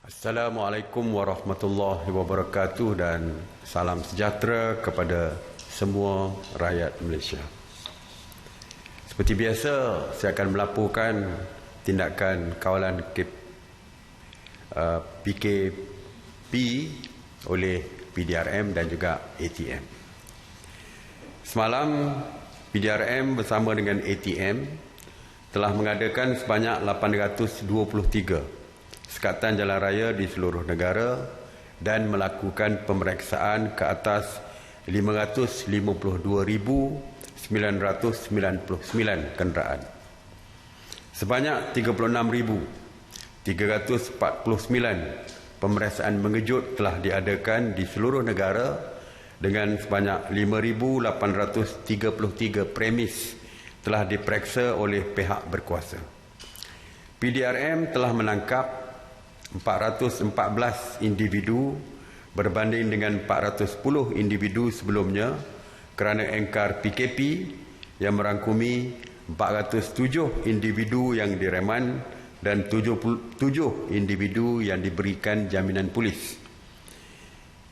Assalamualaikum warahmatullahi wabarakatuh dan salam sejahtera kepada semua rakyat Malaysia. Seperti biasa, saya akan melaporkan tindakan kawalan PKP oleh PDRM dan juga ATM. Semalam, PDRM bersama dengan ATM telah mengadakan sebanyak 823 sekatan jalan raya di seluruh negara dan melakukan pemeriksaan ke atas 552,999 kenderaan. Sebanyak 36,349 pemeriksaan mengejut telah diadakan di seluruh negara dengan sebanyak 5,833 premis telah diperiksa oleh pihak berkuasa. PDRM telah menangkap 414 individu berbanding dengan 410 individu sebelumnya kerana engkar PKP yang merangkumi 407 individu yang direman dan 77 individu yang diberikan jaminan polis.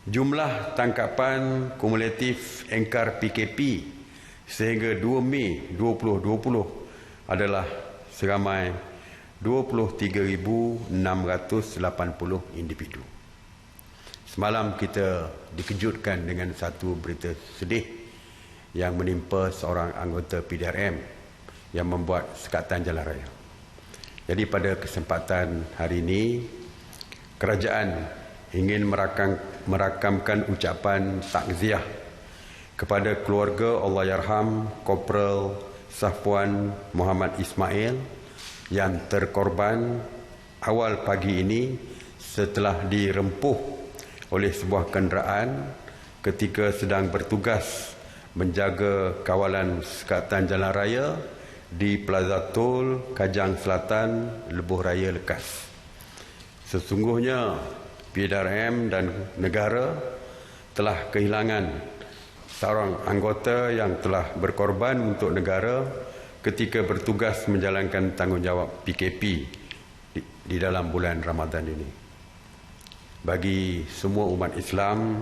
Jumlah tangkapan kumulatif engkar PKP sehingga 2 Mei 2020 adalah seramai 23,680 individu. Semalam kita dikejutkan dengan satu berita sedih yang menimpa seorang anggota PDRM yang membuat sekatan jalan raya. Jadi pada kesempatan hari ini, kerajaan ingin merakamkan ucapan takziah kepada keluarga Allahyarham Korporal Safwan Muhammad Ismail yang terkorban awal pagi ini setelah dirempuh oleh sebuah kenderaan ketika sedang bertugas menjaga kawalan sekatan jalan raya di Plaza Tol Kajang Selatan, Lebuh Raya Lekas. Sesungguhnya PDRM dan negara telah kehilangan seorang anggota yang telah berkorban untuk negara ketika bertugas menjalankan tanggungjawab PKP di dalam bulan Ramadan ini. Bagi semua umat Islam,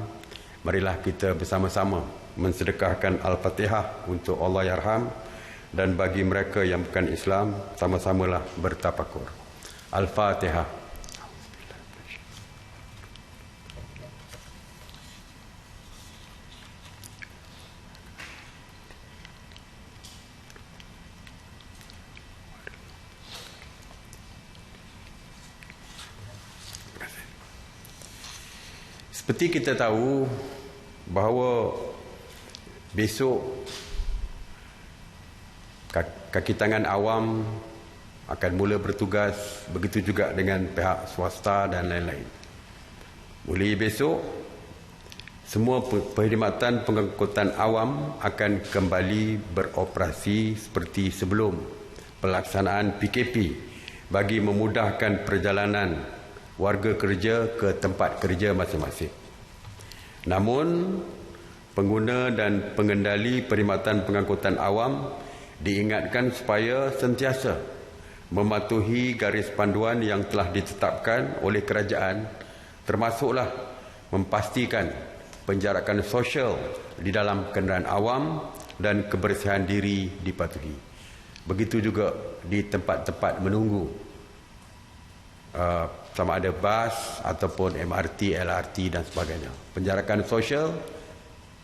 marilah kita bersama-sama mensedekahkan Al-Fatihah untuk Allahyarham, dan bagi mereka yang bukan Islam, sama-samalah bertafakur. Al-Fatihah. Seperti kita tahu bahawa besok kaki tangan awam akan mula bertugas, begitu juga dengan pihak swasta dan lain-lain. Mulai besok, semua perkhidmatan pengangkutan awam akan kembali beroperasi seperti sebelum pelaksanaan PKP bagi memudahkan perjalanan warga kerja ke tempat kerja masing-masing. Namun, pengguna dan pengendali perkhidmatan pengangkutan awam diingatkan supaya sentiasa mematuhi garis panduan yang telah ditetapkan oleh kerajaan, termasuklah memastikan penjarakan sosial di dalam kenderaan awam dan kebersihan diri dipatuhi. Begitu juga di tempat-tempat menunggu, sama ada bas ataupun MRT, LRT dan sebagainya. Penjarakan sosial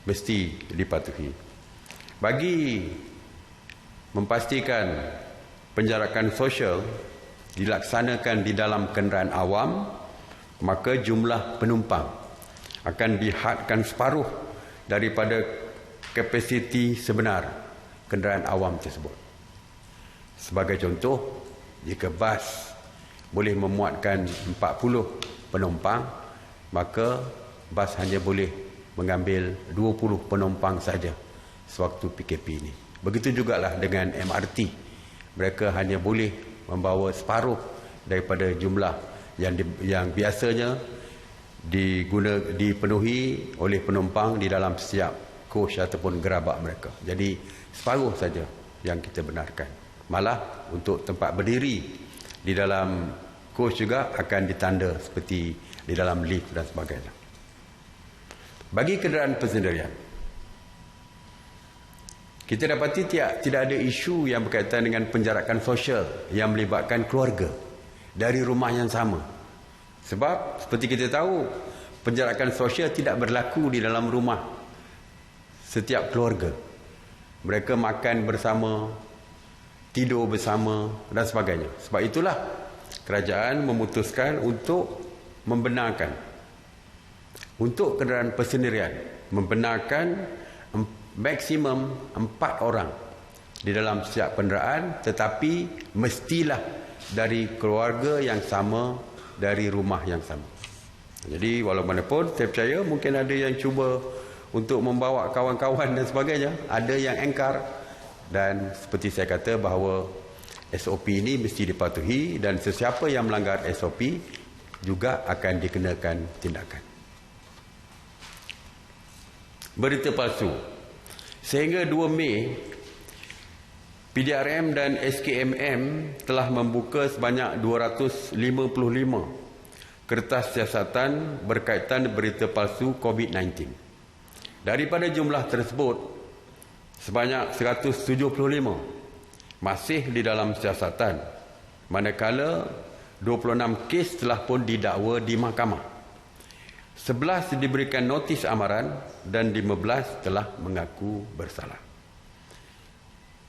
mesti dipatuhi. Bagi memastikan penjarakan sosial dilaksanakan di dalam kenderaan awam, maka jumlah penumpang akan dihadkan separuh daripada kapasiti sebenar kenderaan awam tersebut. Sebagai contoh, jika bas boleh memuatkan 40 penumpang, maka bas hanya boleh mengambil 20 penumpang saja sewaktu PKP ini. Begitu jugalah dengan MRT. Mereka hanya boleh membawa separuh daripada jumlah yang biasanya dipenuhi oleh penumpang di dalam setiap coach ataupun gerabak mereka. Jadi separuh saja yang kita benarkan. Malah untuk tempat berdiri di dalam kos juga akan ditanda seperti di dalam lift dan sebagainya. Bagi kenderaan persendirian, kita dapati tidak ada isu yang berkaitan dengan penjarakan sosial yang melibatkan keluarga dari rumah yang sama. Sebab seperti kita tahu, penjarakan sosial tidak berlaku di dalam rumah setiap keluarga. Mereka makan bersama, tidur bersama dan sebagainya. Sebab itulah kerajaan memutuskan untuk membenarkan untuk kenderaan persendirian, membenarkan maksimum 4 orang di dalam setiap kenderaan, tetapi mestilah dari keluarga yang sama, dari rumah yang sama. Jadi walaupun saya percaya mungkin ada yang cuba untuk membawa kawan-kawan dan sebagainya, ada yang engkar, dan seperti saya kata bahawa SOP ini mesti dipatuhi dan sesiapa yang melanggar SOP juga akan dikenakan tindakan. Berita palsu. Sehingga 2 Mei, PDRM dan SKMM telah membuka sebanyak 255 kertas siasatan berkaitan berita palsu COVID-19. Daripada jumlah tersebut, sebanyak 175 masih di dalam siasatan, manakala 26 kes telah pun didakwa di mahkamah. 11 diberikan notis amaran dan 15 telah mengaku bersalah.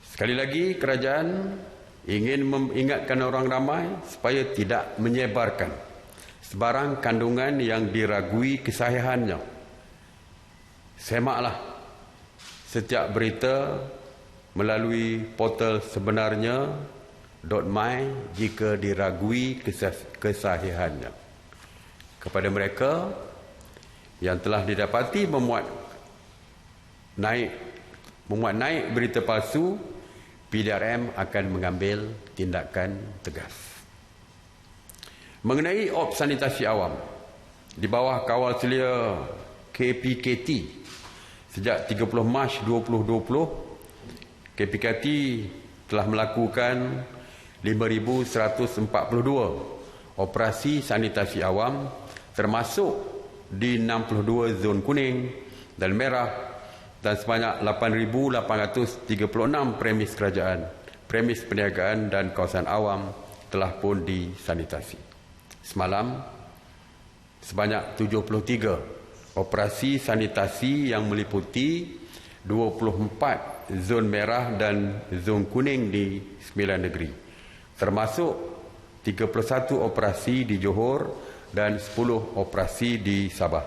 Sekali lagi, kerajaan ingin mengingatkan orang ramai supaya tidak menyebarkan sebarang kandungan yang diragui kesahihannya. Semaklah setiap berita melalui portal sebenarnya.my jika diragui kesahihannya. Kepada mereka yang telah didapati memuat naik berita palsu, PDRM akan mengambil tindakan tegas. Mengenai op sanitasi awam, di bawah kawal selia KPKT sejak 30 Mac 2020, KPKT telah melakukan 5,142 operasi sanitasi awam, termasuk di 62 zon kuning dan merah, dan sebanyak 8,836 premis kerajaan, premis perniagaan dan kawasan awam telah pun disanitasi. Semalam, sebanyak 73 operasi sanitasi yang meliputi 24 zon merah dan zon kuning di 9 negeri, termasuk 31 operasi di Johor dan 10 operasi di Sabah.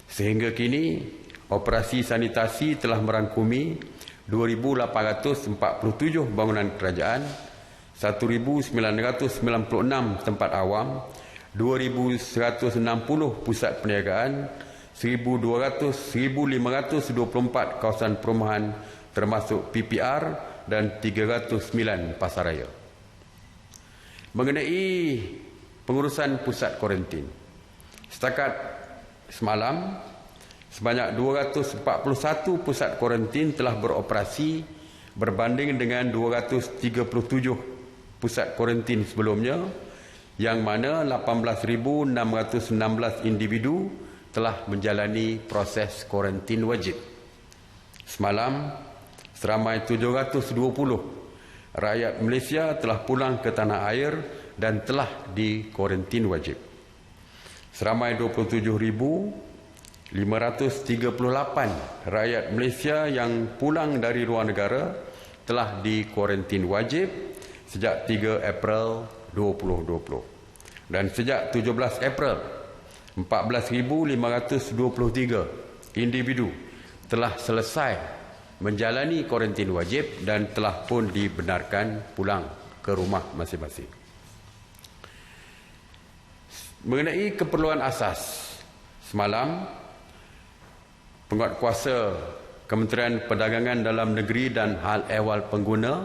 Sehingga kini, operasi sanitasi telah merangkumi 2,847 bangunan kerajaan, 1,996 tempat awam, 2,160 pusat perniagaan, 1,524 kawasan perumahan termasuk PPR dan 309 pasaraya. Mengenai pengurusan pusat kuarantin, setakat semalam sebanyak 241 pusat kuarantin telah beroperasi berbanding dengan 237 pusat kuarantin sebelumnya, yang mana 18,616 individu telah menjalani proses kuarantin wajib. Semalam, seramai 720 rakyat Malaysia telah pulang ke tanah air dan telah dikuarantin wajib. Seramai 27,538 rakyat Malaysia yang pulang dari luar negara telah dikuarantin wajib sejak 3 April 2020. Dan sejak 17 April, 14,523 individu telah selesai menjalani kuarantin wajib dan telah pun dibenarkan pulang ke rumah masing-masing. Mengenai keperluan asas, semalam Penguatkuasa Kementerian Perdagangan Dalam Negeri dan Hal Ehwal Pengguna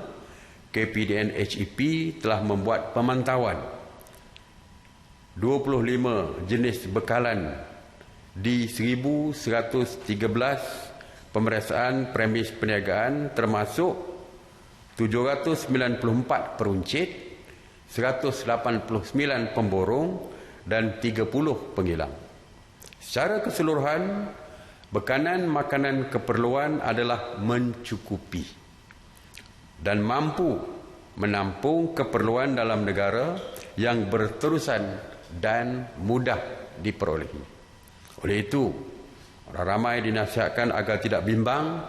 KPDN HEP telah membuat pemantauan 25 jenis bekalan di 1,113 pemeriksaan premis perniagaan, termasuk 794 peruncit, 189 pemborong dan 30 pengilang. Secara keseluruhan, bekanan makanan keperluan adalah mencukupi dan mampu menampung keperluan dalam negara yang berterusan dan mudah diperolehi. Oleh itu, orang ramai dinasihatkan agar tidak bimbang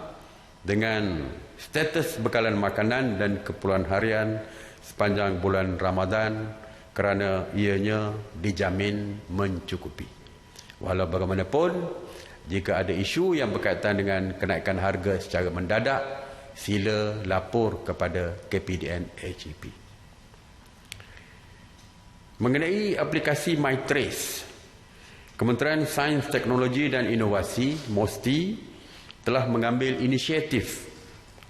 dengan status bekalan makanan dan keperluan harian sepanjang bulan Ramadan kerana ianya dijamin mencukupi. Walau bagaimanapun, jika ada isu yang berkaitan dengan kenaikan harga secara mendadak, sila lapor kepada KPDN HEP. Mengenai aplikasi MyTrace, Kementerian Sains, Teknologi dan Inovasi (MOSTI) telah mengambil inisiatif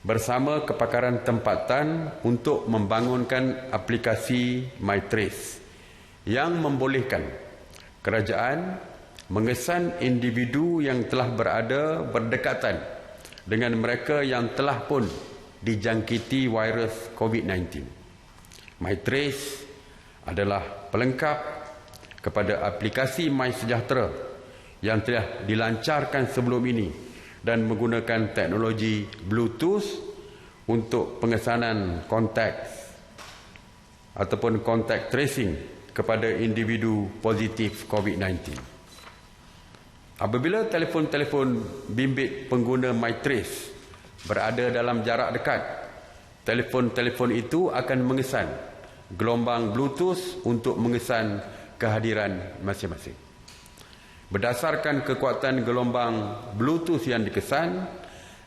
bersama kepakaran tempatan untuk membangunkan aplikasi MyTrace yang membolehkan kerajaan mengesan individu yang telah berada berdekatan dengan mereka yang telah pun dijangkiti virus COVID-19. MyTrace adalah pelengkap kepada aplikasi MySejahtera yang telah dilancarkan sebelum ini dan menggunakan teknologi Bluetooth untuk pengesanan kontak ataupun kontak tracing kepada individu positif COVID-19. Apabila telefon-telefon bimbit pengguna MyTrace berada dalam jarak dekat, telefon-telefon itu akan mengesan gelombang Bluetooth untuk mengesan kehadiran masing-masing. Berdasarkan kekuatan gelombang Bluetooth yang dikesan,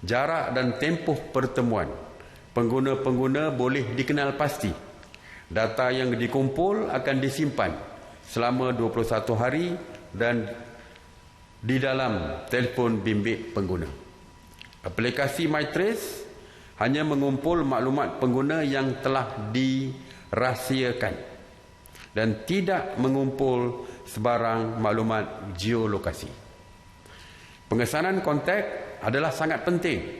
jarak dan tempoh pertemuan pengguna-pengguna boleh dikenal pasti. Data yang dikumpul akan disimpan selama 21 hari dan di dalam telefon bimbit pengguna. Aplikasi MyTrace hanya mengumpul maklumat pengguna yang telah dirahsiakan dan tidak mengumpul sebarang maklumat geolokasi. Pengesanan kontak adalah sangat penting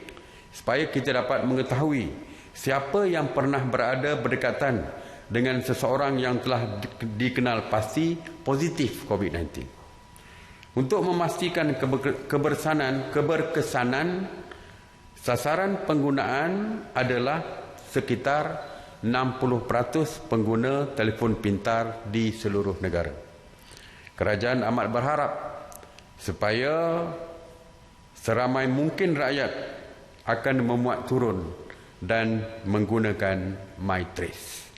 supaya kita dapat mengetahui siapa yang pernah berada berdekatan dengan seseorang yang telah dikenal pasti positif COVID-19. Untuk memastikan keberkesanan, sasaran penggunaan adalah sekitar 60% pengguna telefon pintar di seluruh negara. Kerajaan amat berharap supaya seramai mungkin rakyat akan memuat turun dan menggunakan MyTrace.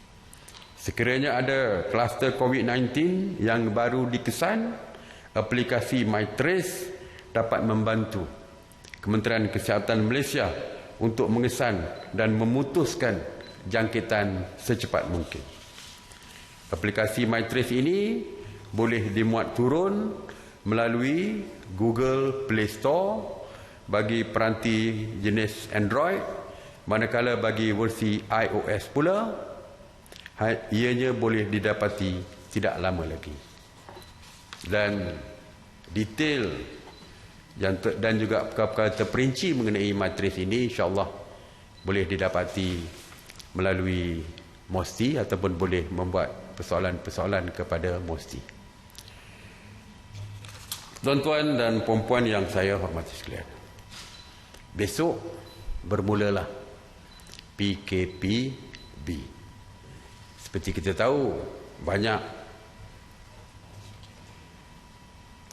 Sekiranya ada kluster COVID-19 yang baru dikesan, aplikasi MyTrace dapat membantu Kementerian Kesihatan Malaysia untuk mengesan dan memutuskan jangkitan secepat mungkin. Aplikasi MyTrace ini boleh dimuat turun melalui Google Play Store bagi peranti jenis Android, manakala bagi versi iOS pula ianya boleh didapati tidak lama lagi. Dan detail dan juga perkara-perkara terperinci mengenai MyTrace ini insya-Allah boleh didapati melalui MOSTI ataupun boleh membuat persoalan-persoalan kepada MOSTI. Tuan-tuan dan puan-puan yang saya hormati sekalian, besok bermulalah PKPB. Seperti kita tahu, banyak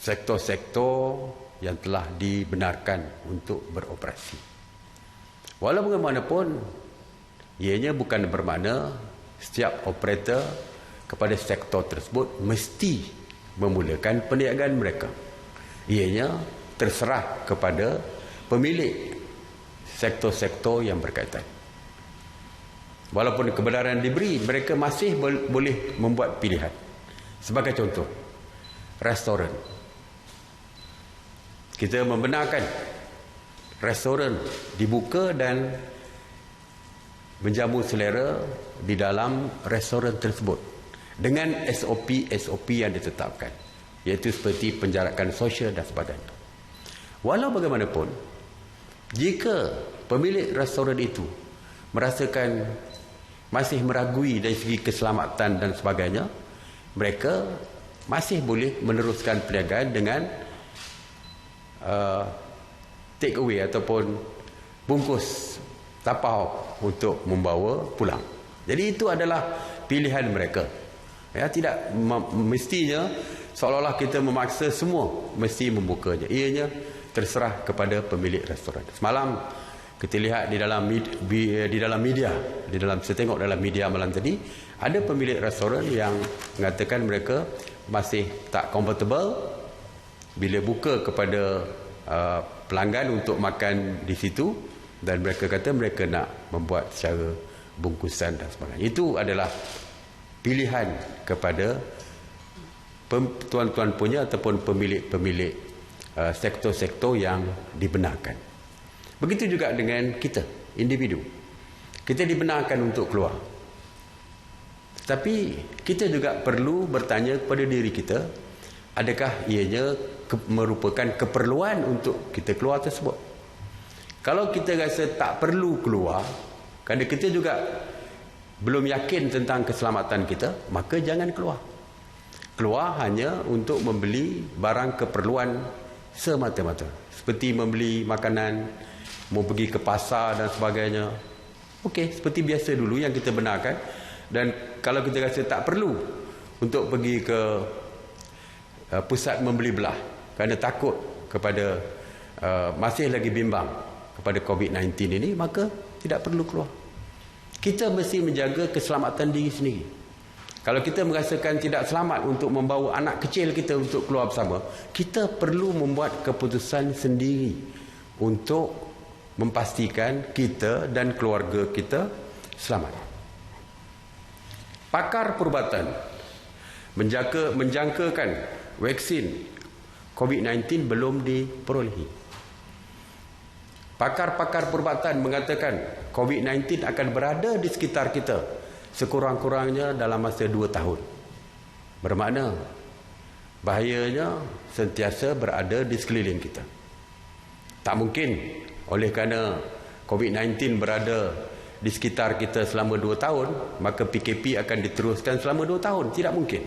sektor-sektor yang telah dibenarkan untuk beroperasi. Walau bagaimanapun, ianya bukan bermakna setiap operator kepada sektor tersebut mesti memulakan perniagaan mereka. Ianya terserah kepada pemilik sektor-sektor yang berkaitan. Walaupun kebenaran diberi, mereka masih boleh membuat pilihan. Sebagai contoh, restoran. Kita membenarkan restoran dibuka dan menjamu selera di dalam restoran tersebut dengan SOP yang ditetapkan, iaitu seperti penjarakan sosial dan sebagainya. Walau bagaimanapun, jika pemilik restoran itu merasakan masih meragui dari segi keselamatan dan sebagainya, mereka masih boleh meneruskan perniagaan dengan take away ataupun bungkus tapau untuk membawa pulang. Jadi itu adalah pilihan mereka. Ya, tidak mestinya seolah-olah kita memaksa semua mesti membukanya. Ianya terserah kepada pemilik restoran. Semalam kita lihat di dalam media, saya tengok dalam media malam tadi, ada pemilik restoran yang mengatakan mereka masih tak comfortable bila buka kepada pelanggan untuk makan di situ, dan mereka kata mereka nak membuat secara bungkusan dan sebagainya. Itu adalah pilihan kepada tuan-tuan punya ataupun pemilik-pemilik sektor-sektor yang dibenarkan. Begitu juga dengan kita, individu. Kita dibenarkan untuk keluar. Tapi kita juga perlu bertanya kepada diri kita, adakah ianya merupakan keperluan untuk kita keluar tersebut? Kalau kita rasa tak perlu keluar, kerana kita juga belum yakin tentang keselamatan kita, maka jangan keluar. Keluar hanya untuk membeli barang keperluan semata-mata. Seperti membeli makanan, mau pergi ke pasar dan sebagainya. Okey, seperti biasa dulu yang kita benarkan. Dan kalau kita rasa tak perlu untuk pergi ke pusat membeli belah kerana takut kepada masih lagi bimbang kepada COVID-19 ini, maka tidak perlu keluar. Kita mesti menjaga keselamatan diri sendiri. Kalau kita merasakan tidak selamat untuk membawa anak kecil kita untuk keluar bersama, kita perlu membuat keputusan sendiri untuk memastikan kita dan keluarga kita selamat. Pakar perubatan menjangkakan vaksin COVID-19 belum diperolehi. Pakar-pakar perubatan mengatakan COVID-19 akan berada di sekitar kita sekurang-kurangnya dalam masa 2 tahun. Bermakna bahayanya sentiasa berada di sekeliling kita. Tak mungkin oleh kerana COVID-19 berada di sekitar kita selama 2 tahun, maka PKP akan diteruskan selama 2 tahun. Tidak mungkin.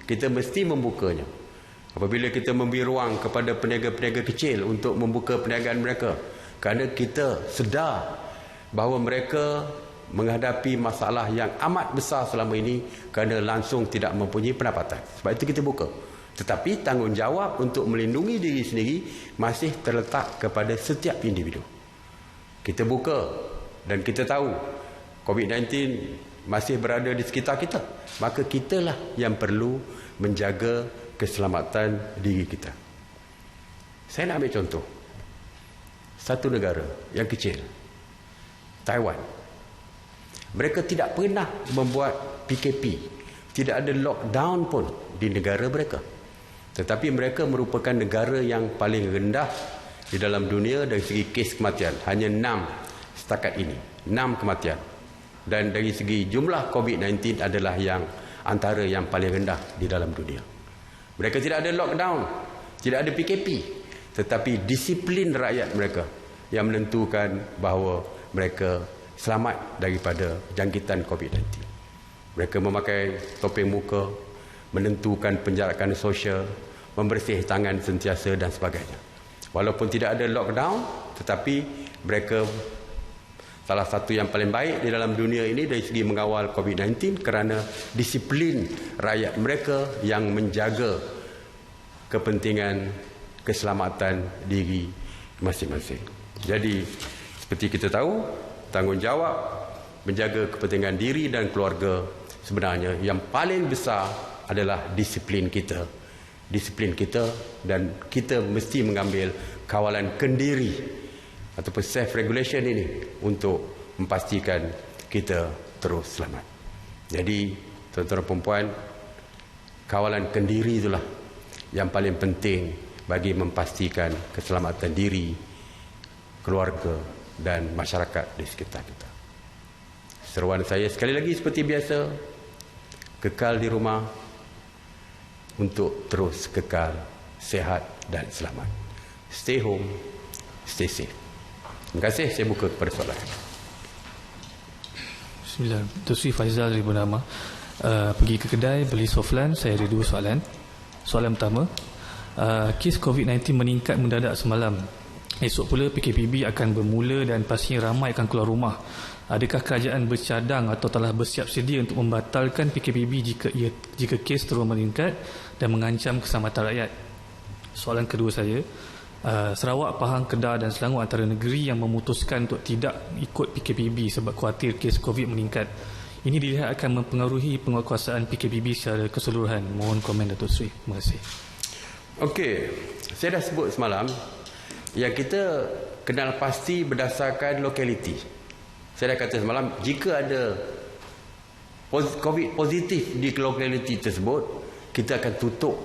Kita mesti membukanya. Apabila kita memberi ruang kepada peniaga-peniaga kecil untuk membuka perniagaan mereka, kerana kita sedar bahawa mereka menghadapi masalah yang amat besar selama ini kerana langsung tidak mempunyai pendapatan. Sebab itu kita buka. Tetapi tanggungjawab untuk melindungi diri sendiri masih terletak kepada setiap individu. Kita buka dan kita tahu COVID-19 masih berada di sekitar kita, maka kitalah yang perlu menjaga keselamatan diri kita. Saya nak ambil contoh satu negara yang kecil, Taiwan. Mereka tidak pernah membuat PKP, tidak ada lockdown pun di negara mereka. Tetapi mereka merupakan negara yang paling rendah di dalam dunia dari segi kes kematian. Hanya 6 setakat ini, 6 kematian. Dan dari segi jumlah COVID-19 adalah yang antara yang paling rendah di dalam dunia. Mereka tidak ada lockdown, tidak ada PKP, tetapi disiplin rakyat mereka yang menentukan bahawa mereka selamat daripada jangkitan COVID-19. Mereka memakai topeng muka, menentukan penjarakan sosial, membersih tangan sentiasa dan sebagainya. Walaupun tidak ada lockdown, tetapi mereka salah satu yang paling baik di dalam dunia ini dari segi mengawal COVID-19 kerana disiplin rakyat mereka yang menjaga kepentingan keselamatan diri masing-masing. Jadi seperti kita tahu, tanggungjawab menjaga kepentingan diri dan keluarga sebenarnya yang paling besar adalah disiplin kita. Disiplin kita, dan kita mesti mengambil kawalan kendiri ataupun self-regulation ini untuk memastikan kita terus selamat. Jadi, tuan-tuan dan puan-puan, kawalan kendiri itulah yang paling penting bagi memastikan keselamatan diri, keluarga dan masyarakat di sekitar kita. Seruan saya sekali lagi seperti biasa, kekal di rumah untuk terus kekal sihat dan selamat. Stay home, stay safe. Terima kasih, saya buka kepada soalan. Bismillah. Tusri Faizal dari Bernama. Pergi ke kedai beli soflan. Saya ada 2 soalan. Soalan pertama, kes COVID-19 meningkat mendadak semalam. Esok pula PKPB akan bermula dan pastinya ramai akan keluar rumah. Adakah kerajaan bercadang atau telah bersiap sedia untuk membatalkan PKPB jika kes terus meningkat dan mengancam keselamatan rakyat? Soalan kedua saya, Sarawak, Pahang, Kedah dan Selangor antara negeri yang memutuskan untuk tidak ikut PKPB sebab khawatir kes COVID meningkat. Ini dilihat akan mempengaruhi penguatkuasaan PKPB secara keseluruhan. Mohon komen Datuk Seri. Terima kasih. Okey, saya dah sebut semalam yang kita kenal pasti berdasarkan lokaliti. Saya dah kata semalam, jika ada COVID positif di lokaliti tersebut, kita akan tutup,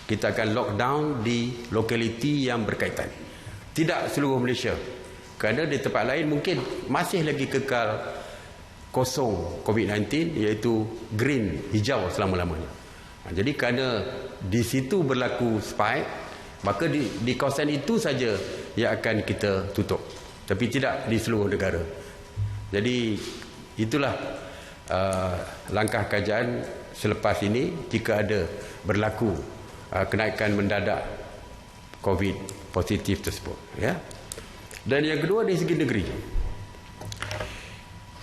kita akan lockdown di lokaliti yang berkaitan. Tidak seluruh Malaysia. Kerana di tempat lain mungkin masih lagi kekal kosong COVID-19, iaitu green, hijau selama-lamanya. Jadi kerana di situ berlaku spike, maka di kawasan itu saja yang akan kita tutup. Tapi tidak di seluruh negara. Jadi itulah langkah kajian selepas ini jika ada berlaku kenaikan mendadak COVID positif tersebut. Ya. Dan yang kedua dari segi negeri.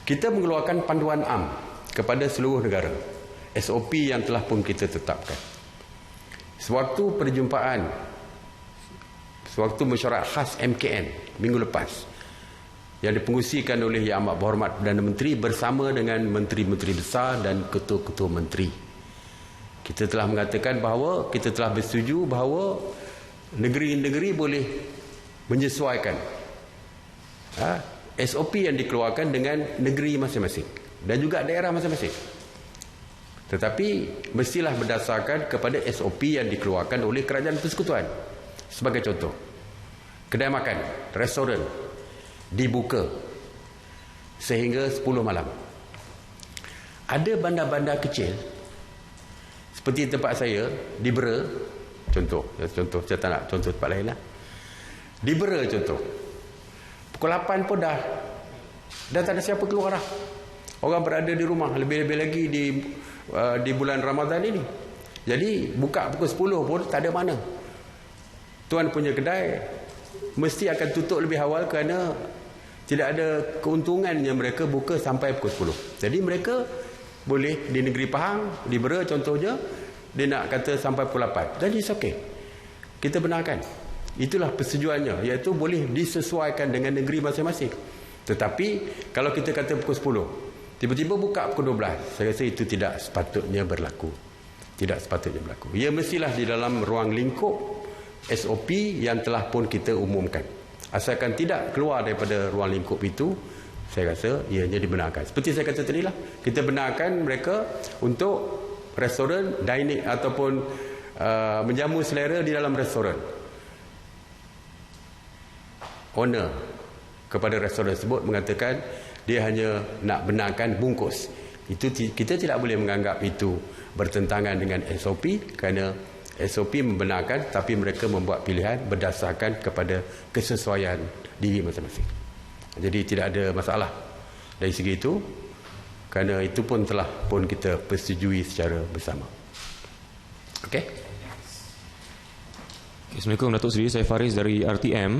Kita mengeluarkan panduan am kepada seluruh negara. SOP yang telah pun kita tetapkan. Sewaktu perjumpaan, sewaktu mesyuarat khas MKN minggu lepas yang dipengusikan oleh Yang Amat Berhormat Perdana Menteri bersama dengan menteri-menteri besar dan ketua-ketua menteri, kita telah mengatakan bahawa kita telah bersetuju bahawa negeri-negeri boleh menyesuaikan SOP yang dikeluarkan dengan negeri masing-masing dan juga daerah masing-masing. Tetapi mestilah berdasarkan kepada SOP yang dikeluarkan oleh Kerajaan Persekutuan. Sebagai contoh, kedai makan, restoran dibuka sehingga 10 malam. Ada bandar-bandar kecil seperti tempat saya di Bera, contoh saya tak nak contoh tempat lain lah. Di Bera contoh, pukul 8 pun dah tak ada siapa keluar dah. Orang berada di rumah, lebih-lebih lagi di bulan Ramadan ini. Jadi buka pukul 10 pun tak ada mana. Tuan punya kedai mesti akan tutup lebih awal kerana tidak ada keuntungannya mereka buka sampai pukul 10. Jadi mereka boleh di negeri Pahang, di Bera contohnya, dia nak kata sampai pukul 8. Jadi it's okay. Kita benarkan. Itulah persetujuannya, iaitu boleh disesuaikan dengan negeri masing-masing. Tetapi kalau kita kata pukul 10, tiba-tiba buka pukul 12, saya rasa itu tidak sepatutnya berlaku. Tidak sepatutnya berlaku. Ia mestilah di dalam ruang lingkup SOP yang telah pun kita umumkan. Asalkan tidak keluar daripada ruang lingkup itu, saya rasa ianya dibenarkan. Seperti saya kata tadi lah, kita benarkan mereka untuk restoran, dining ataupun menjamu selera di dalam restoran. Owner kepada restoran tersebut mengatakan dia hanya nak benarkan bungkus. Itu kita tidak boleh menganggap itu bertentangan dengan SOP kerana SOP membenarkan, tapi mereka membuat pilihan berdasarkan kepada kesesuaian diri masing-masing. Jadi tidak ada masalah dari segi itu, kerana itu pun telah pun kita persetujui secara bersama. Okey. Assalamualaikum Datuk Seri, saya Faris dari RTM.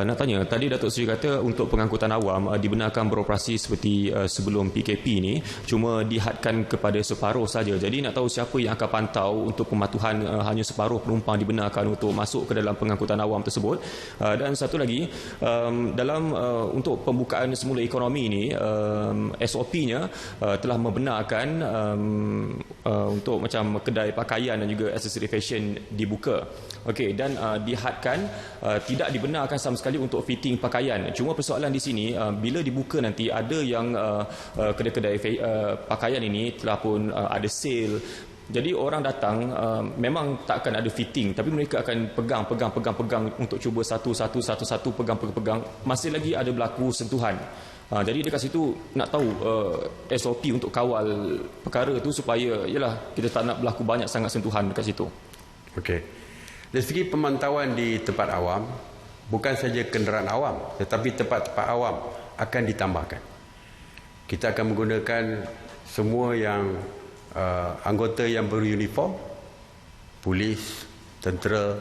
Nak tanya, tadi Datuk Seri kata untuk pengangkutan awam dibenarkan beroperasi seperti sebelum PKP ni, cuma dihadkan kepada separuh saja. Jadi nak tahu siapa yang akan pantau untuk pematuhan hanya separuh penumpang dibenarkan untuk masuk ke dalam pengangkutan awam tersebut. Dan satu lagi, dalam untuk pembukaan semula ekonomi ni, SOP-nya telah membenarkan untuk macam kedai pakaian dan juga aksesori fashion dibuka. Okey, dan dihadkan tidak dibenarkan sama sekali untuk fitting pakaian. Cuma persoalan di sini, bila dibuka nanti ada yang kedai-kedai pakaian ini telah pun ada sale. Jadi orang datang memang tak akan ada fitting, tapi mereka akan pegang untuk cuba satu pegang. Masih lagi ada berlaku sentuhan. Jadi dekat situ nak tahu SOP untuk kawal perkara itu supaya yalah kita tak nak berlaku banyak sangat sentuhan dekat situ. Okey. Dari segi pemantauan di tempat awam, bukan saja kenderaan awam, tetapi tempat-tempat awam akan ditambahkan. kita akan menggunakan semua yang anggota yang beruniform, polis, tentera,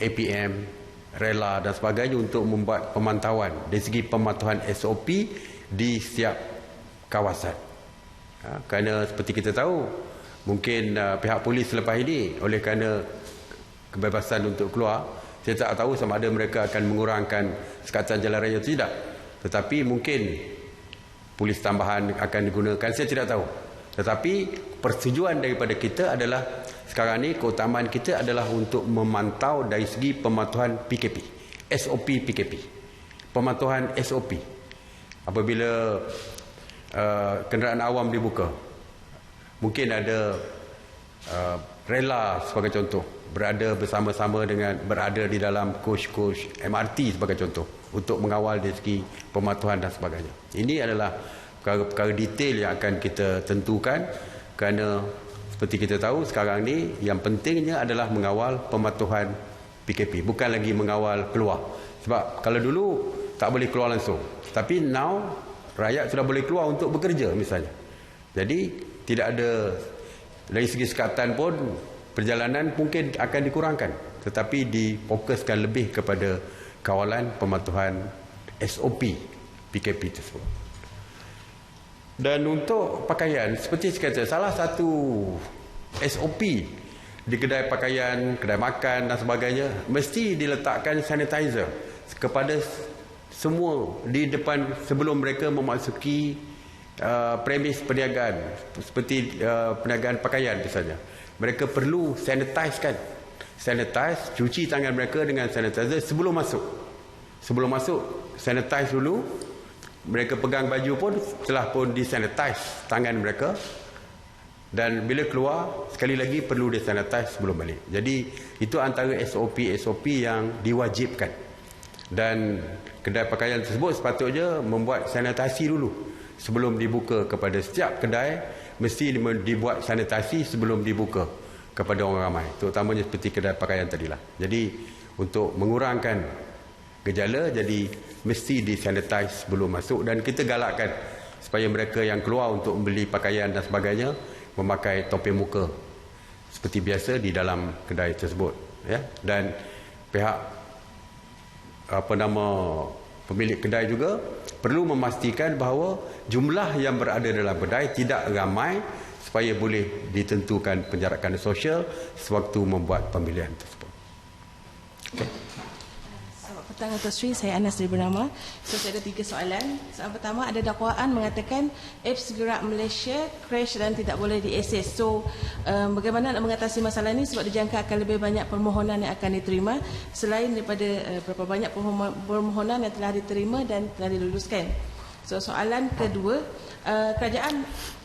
APM, rela dan sebagainya untuk membuat pemantauan dari segi pemantauan SOP di setiap kawasan. Kerana seperti kita tahu, mungkin pihak polis selepas ini oleh kerana kebebasan untuk keluar, saya tak tahu sama ada mereka akan mengurangkan sekatan jalan raya atau tidak. Tetapi mungkin polis tambahan akan digunakan, saya tidak tahu. Tetapi persetujuan daripada kita adalah sekarang ni keutamaan kita adalah untuk memantau dari segi pemantauan PKP, SOP PKP, pemantauan SOP. Apabila kenderaan awam dibuka, mungkin ada rela sebagai contoh, berada bersama-sama dengan berada di dalam coach MRT sebagai contoh untuk mengawal dari segi pemantauan dan sebagainya. Ini adalah perkara-perkara detail yang akan kita tentukan, kerana seperti kita tahu sekarang ni yang pentingnya adalah mengawal pemantauan PKP, bukan lagi mengawal keluar. Sebab kalau dulu tak boleh keluar langsung, tapi now rakyat sudah boleh keluar untuk bekerja misalnya. Jadi tidak ada, dari segi sekatan pun perjalanan mungkin akan dikurangkan, tetapi difokuskan lebih kepada kawalan pemantauan SOP PKP tersebut. Dan untuk pakaian, seperti saya kata, salah satu SOP di kedai pakaian, kedai makan dan sebagainya, mesti diletakkan sanitizer kepada semua di depan sebelum mereka memasuki premis perniagaan, seperti perniagaan pakaian misalnya. Mereka perlu sanitize, cuci tangan mereka dengan sanitizer sebelum masuk. Sebelum masuk, sanitize dulu. Mereka pegang baju pun telah pun disanitize tangan mereka. Dan bila keluar, sekali lagi perlu disanitize sebelum balik. Jadi itu antara SOP yang diwajibkan. Dan kedai pakaian tersebut sepatutnya membuat sanitasi dulu sebelum dibuka kepada setiap kedai. Mesti dibuat sanitasi sebelum dibuka kepada orang ramai, terutamanya seperti kedai pakaian tadilah. Jadi untuk mengurangkan gejala, jadi mesti disanitize sebelum masuk. Dan kita galakkan supaya mereka yang keluar untuk membeli pakaian dan sebagainya memakai topeng muka seperti biasa di dalam kedai tersebut, ya. Dan pihak pemilik kedai juga perlu memastikan bahawa jumlah yang berada dalam kedai tidak ramai supaya boleh ditentukan penjarakan sosial sewaktu membuat pemilihan tersebut. Okay. Selamat petang Dato' Sri, saya Anas dari Bernama. Saya ada 3 soalan. Soalan pertama, ada dakwaan mengatakan apps gerak Malaysia crash dan tidak boleh diakses. So, bagaimana nak mengatasi masalah ini sebab dijangka akan lebih banyak permohonan yang akan diterima selain daripada berapa banyak permohonan yang telah diterima dan telah diluluskan. So, soalan kedua, kerajaan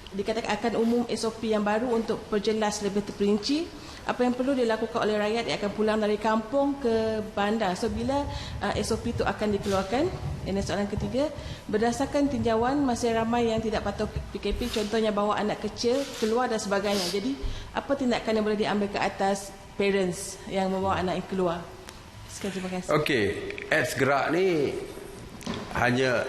dikatakan akan umum SOP yang baru untuk perjelas lebih terperinci apa yang perlu dilakukan oleh rakyat yang akan pulang dari kampung ke bandar. So, bila SOP itu akan dikeluarkan? Ini soalan ketiga. Berdasarkan tinjauan, masih ramai yang tidak patuh PKP, contohnya bawa anak kecil keluar dan sebagainya. Jadi, apa tindakan yang boleh diambil ke atas parents yang membawa anak yang keluar? Sekian, terima kasih. Okey, apps gerak ni hanya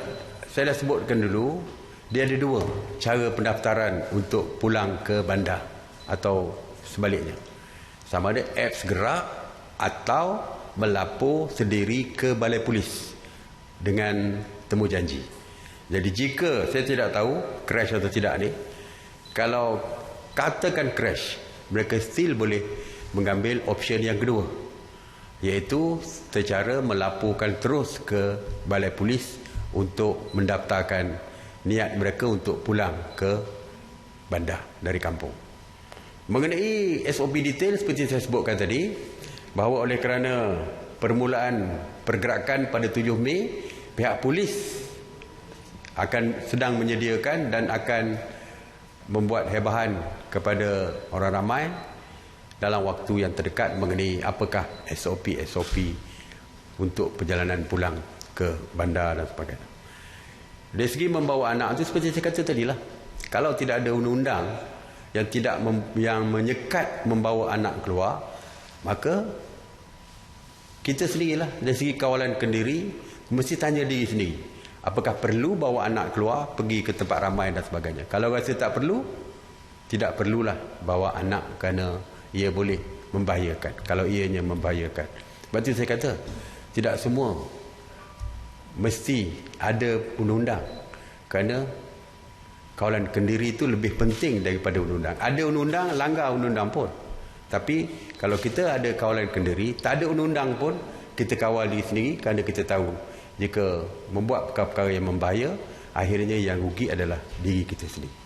saya dah sebutkan dulu, dia ada 2 cara pendaftaran untuk pulang ke bandar atau sebaliknya. Sama ada apps gerak atau melapor sendiri ke balai polis dengan temu janji. Jadi jika saya tidak tahu crash atau tidak ni, kalau katakan crash, mereka still boleh mengambil option yang kedua, iaitu secara melaporkan terus ke balai polis untuk mendaftarkan niat mereka untuk pulang ke bandar dari kampung. Mengenai SOP detail seperti saya sebutkan tadi, bahawa oleh kerana permulaan pergerakan pada 7 Mei, pihak polis akan sedang menyediakan dan akan membuat hebahan kepada orang ramai dalam waktu yang terdekat mengenai apakah SOP untuk perjalanan pulang ke bandar dan sebagainya. Dari segi membawa anak itu seperti saya kata tadilah, kalau tidak ada undang-undang yang menyekat membawa anak keluar, maka kita sendirilah dari segi kawalan kendiri mesti tanya diri sendiri, Apakah perlu bawa anak keluar pergi ke tempat ramai dan sebagainya. Kalau rasa tak perlu, tidak perlulah bawa anak kerana ia boleh membahayakan. Kalau ianya membahayakan. Sebab itu saya kata, tidak semua mesti ada undang-undang. Kerana kawalan kendiri itu lebih penting daripada undang-undang. Ada undang-undang, langgar undang-undang pun. Tapi kalau kita ada kawalan kendiri, tak ada undang-undang pun, kita kawal diri sendiri kerana kita tahu jika membuat perkara-perkara yang membahaya, akhirnya yang rugi adalah diri kita sendiri.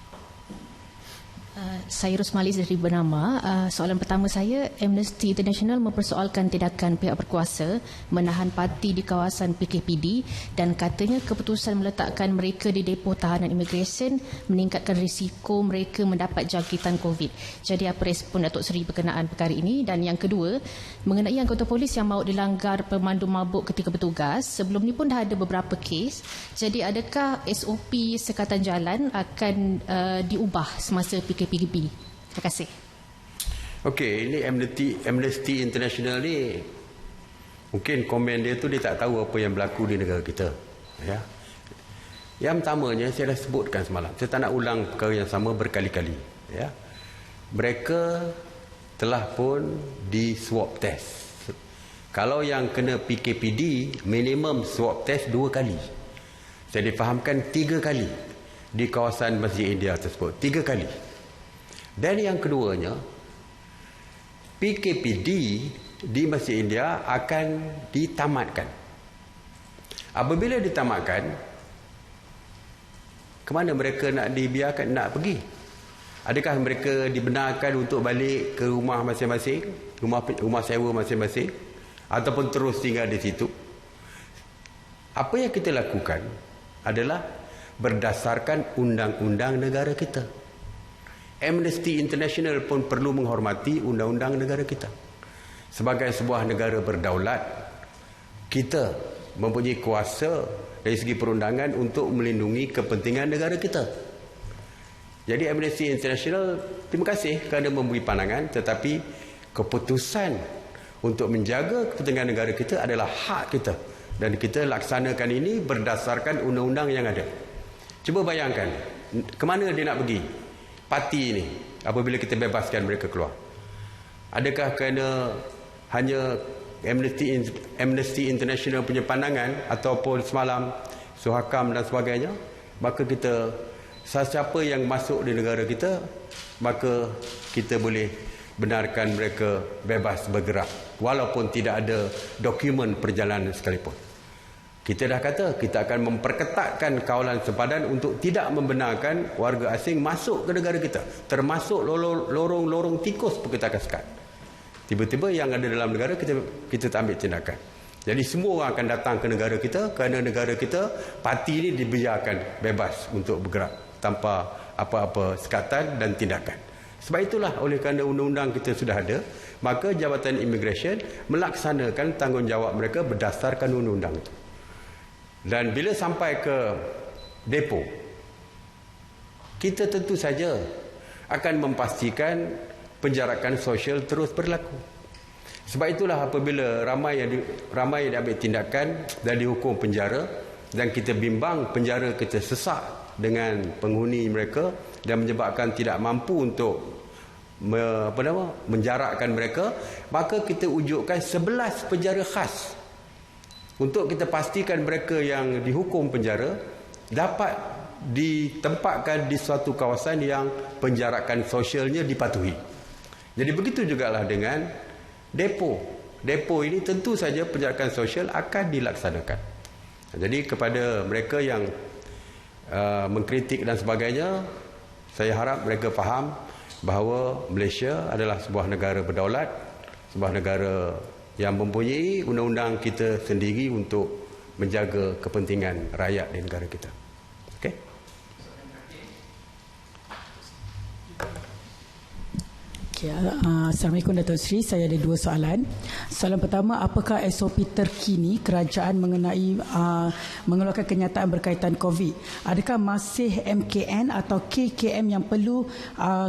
Saya Rosmalis dari Bernama. Soalan pertama saya, Amnesty International mempersoalkan tindakan pihak berkuasa menahan parti di kawasan PKPD dan katanya keputusan meletakkan mereka di depo tahanan imigresen meningkatkan risiko mereka mendapat jangkitan COVID. Jadi apa respon Datuk Seri berkenaan perkara ini? Dan yang kedua, mengenai anggota polis yang mahu dilanggar pemandu mabuk ketika bertugas, sebelum ni pun dah ada beberapa kes. Jadi adakah SOP sekatan jalan akan diubah semasa PKPD? Terima kasih. Okey, ini Amnesty International ni mungkin komen dia tu dia tak tahu apa yang berlaku di negara kita. Ya. Yang pertamanya saya dah sebutkan semalam. Saya tak nak ulang perkara yang sama berkali-kali. Ya. Mereka telah pun di swab test. Kalau yang kena PKPD, minimum swab test 2 kali. Saya difahamkan 3 kali di kawasan Masjid India tersebut. 3 kali. Dan yang keduanya, PKPD di Masjid India akan ditamatkan. Apabila ditamatkan, ke mana mereka nak dibiarkan, nak pergi? Adakah mereka dibenarkan untuk balik ke rumah masing-masing, rumah sewa masing-masing, ataupun terus tinggal di situ? Apa yang kita lakukan adalah berdasarkan undang-undang negara kita. Amnesty International pun perlu menghormati undang-undang negara kita. Sebagai sebuah negara berdaulat, kita mempunyai kuasa dari segi perundangan untuk melindungi kepentingan negara kita. Jadi Amnesty International, terima kasih kerana memberi pandangan, tetapi keputusan untuk menjaga kepentingan negara kita adalah hak kita. Dan kita laksanakan ini berdasarkan undang-undang yang ada. Cuba bayangkan, ke mana dia nak pergi? Parti ini apabila kita bebaskan mereka keluar, adakah kerana hanya Amnesty International punya pandangan ataupun semalam Suhakam dan sebagainya, maka kita siapa yang masuk di negara kita, maka kita boleh benarkan mereka bebas bergerak walaupun tidak ada dokumen perjalanan sekalipun. Kita dah kata kita akan memperketatkan kawalan sempadan untuk tidak membenarkan warga asing masuk ke negara kita, termasuk lorong-lorong tikus pun kita akan sekat. Tiba-tiba yang ada dalam negara kita tak ambil tindakan. Jadi semua orang akan datang ke negara kita kerana negara kita parti ini dibiarkan bebas untuk bergerak tanpa apa-apa sekatan dan tindakan. Sebab itulah oleh kerana undang-undang kita sudah ada, maka Jabatan Immigration melaksanakan tanggungjawab mereka berdasarkan undang-undang itu. Dan bila sampai ke depo, kita tentu saja akan memastikan penjarakan sosial terus berlaku. Sebab itulah apabila ramai yang diambil tindakan dan dihukum penjara, dan kita bimbang penjara kita sesak dengan penghuni mereka dan menyebabkan tidak mampu untuk menjarakkan mereka, maka kita wujudkan 11 penjara khas untuk kita pastikan mereka yang dihukum penjara dapat ditempatkan di suatu kawasan yang penjarakan sosialnya dipatuhi. Jadi begitu jugalah dengan depo. Depo ini tentu saja penjarakan sosial akan dilaksanakan. Jadi kepada mereka yang mengkritik dan sebagainya, saya harap mereka faham bahawa Malaysia adalah sebuah negara berdaulat, sebuah negara yang mempunyai undang-undang kita sendiri untuk menjaga kepentingan rakyat di negara kita. Okey. Assalamualaikum Datuk Seri, saya ada 2 soalan. Soalan pertama, apakah SOP terkini kerajaan mengenai mengeluarkan kenyataan berkaitan COVID? Adakah masih MKN atau KKM yang perlu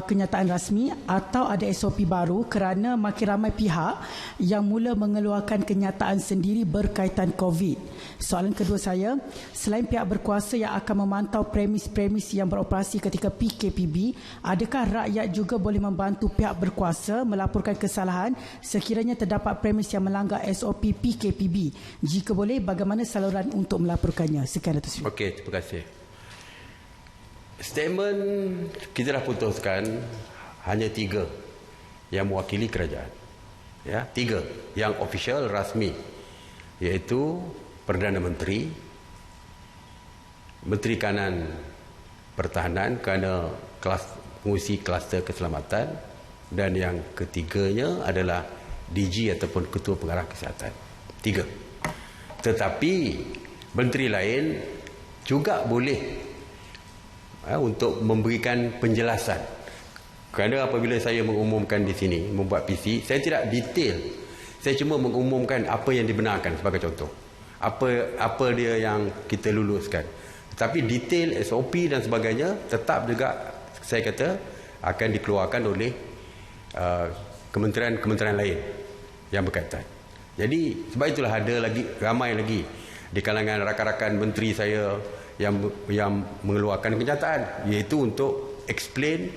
kenyataan rasmi, atau ada SOP baru kerana makin ramai pihak yang mula mengeluarkan kenyataan sendiri berkaitan COVID? Soalan kedua saya, selain pihak berkuasa yang akan memantau premis-premis yang beroperasi ketika PKPB, adakah rakyat juga boleh membantu pihak berkuasa melaporkan kesalahan sekiranya terdapat premis yang melanggar SOP PKPB? Jika boleh, bagaimana saluran untuk melaporkannya? Sekian, Datuk Seri. Okey, terima kasih. Statement kita dah putuskan hanya 3 yang mewakili kerajaan. Ya, 3 yang official rasmi, iaitu Perdana Menteri, Menteri Kanan Pertahanan kerana mengurusi kluster keselamatan, dan yang ketiganya adalah DG ataupun Ketua Pengarah Kesihatan. 3. Tetapi menteri lain juga boleh untuk memberikan penjelasan. Kerana apabila saya mengumumkan di sini, membuat PC, saya tidak detail. Saya cuma mengumumkan apa yang dibenarkan sebagai contoh. Apa dia yang kita luluskan. Tapi detail SOP dan sebagainya tetap juga saya kata akan dikeluarkan oleh kementerian-kementerian lain yang berkaitan. Jadi sebab itulah ada lagi ramai lagi di kalangan rakan-rakan menteri saya yang mengeluarkan kenyataan, iaitu untuk explain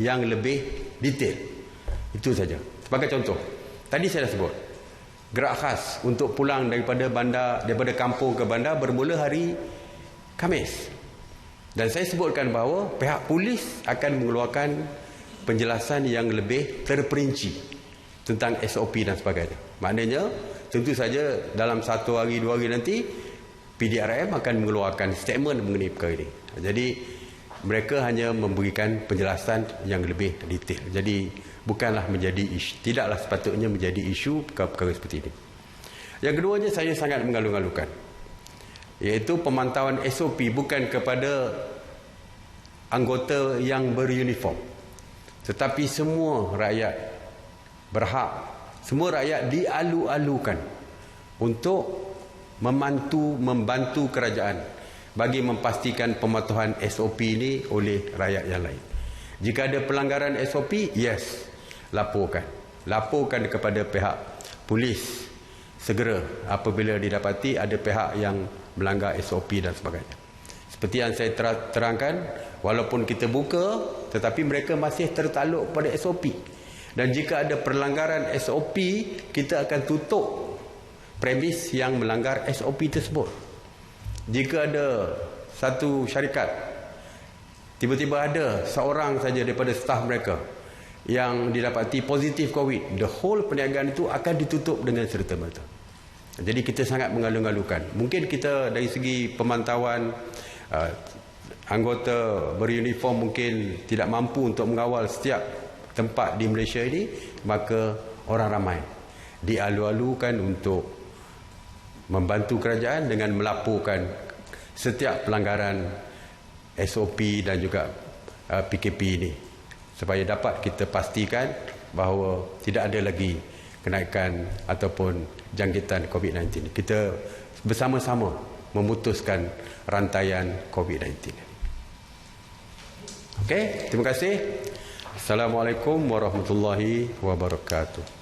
yang lebih detail. Itu saja. Sebagai contoh, tadi saya dah sebut gerak khas untuk pulang daripada kampung ke bandar bermula hari Khamis. Dan saya sebutkan bahawa pihak polis akan mengeluarkan penjelasan yang lebih terperinci tentang SOP dan sebagainya. Maknanya, tentu saja dalam 1 hari 2 hari nanti PDRM akan mengeluarkan statement mengenai perkara ini. Jadi mereka hanya memberikan penjelasan yang lebih detail. Jadi bukanlah menjadi isu, tidaklah sepatutnya menjadi isu perkara seperti ini. Yang keduanya, saya sangat mengalu-alukan, iaitu pemantauan SOP bukan kepada anggota yang beruniform, tetapi semua rakyat berhak, semua rakyat dialu-alukan untuk membantu kerajaan bagi memastikan pematuhan SOP ini oleh rakyat yang lain. Jika ada pelanggaran SOP, yes, laporkan kepada pihak polis segera apabila didapati ada pihak yang melanggar SOP dan sebagainya. Seperti yang saya terangkan, walaupun kita buka, tetapi mereka masih tertakluk pada SOP. Dan jika ada pelanggaran SOP, kita akan tutup premis yang melanggar SOP tersebut. Jika ada satu syarikat, tiba-tiba ada seorang saja daripada staf mereka yang didapati positif COVID, the whole perniagaan itu akan ditutup dengan serta-merta. Jadi kita sangat mengalu-alukan. Mungkin kita dari segi pemantauan anggota beruniform mungkin tidak mampu untuk mengawal setiap tempat di Malaysia ini, maka orang ramai dialu-alukan untuk membantu kerajaan dengan melaporkan setiap pelanggaran SOP dan juga PKP ini, supaya dapat kita pastikan bahawa tidak ada lagi kenaikan ataupun jangkitan COVID-19. Kita bersama-sama memutuskan rantaian COVID-19. Okey, terima kasih. Assalamualaikum warahmatullahi wabarakatuh.